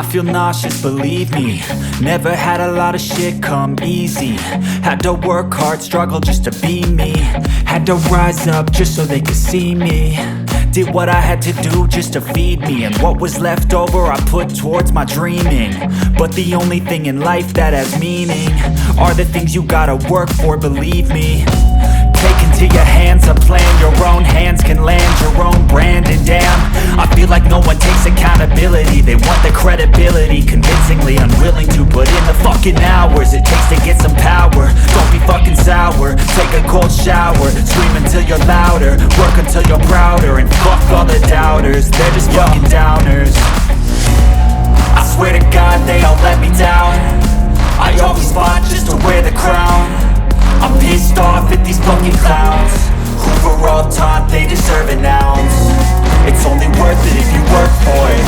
feel nauseous, believe me. Never had a lot of shit come easy. Had to work hard, struggle just to be me. Had to rise up just so they could see me. Did what I had to do just to feed me. And what was left over I put towards my dreaming. But the only thing in life that has meaning are the things you gotta work for, believe me. Take into your hands a plan. Your own hands can land your own brand. And damn, I feel like no one takes accountability. They want the credibility, convincingly unwilling to put in the fucking hours it takes to get some power. Don't be fucking sour, take a cold shower. Scream until you're louder, work until you're prouder. And fuck all the doubters, they're just fucking downers. I swear to God they all let me down. I always fought just to wear the crown. I'm pissed off at these fucking clowns who were all taught they deserve an ounce. It's only worth it if you work for it.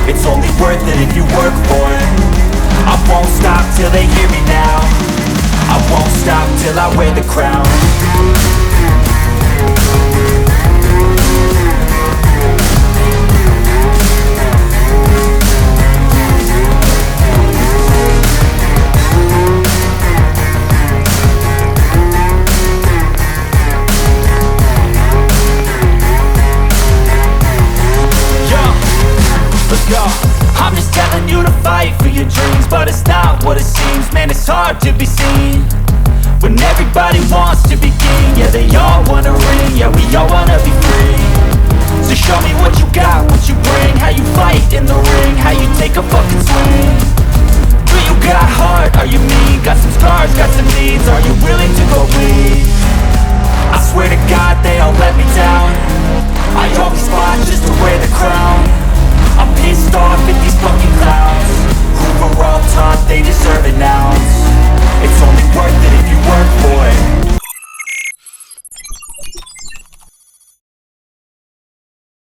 It's only worth it if you work for it. I won't stop till they hear me now. I won't stop till I wear the crown. I'm just telling you to fight for your dreams, but it's not what it seems. Man, it's hard to be seen when everybody wants to be king. Yeah, they all wanna ring, yeah, we all wanna be free. So show me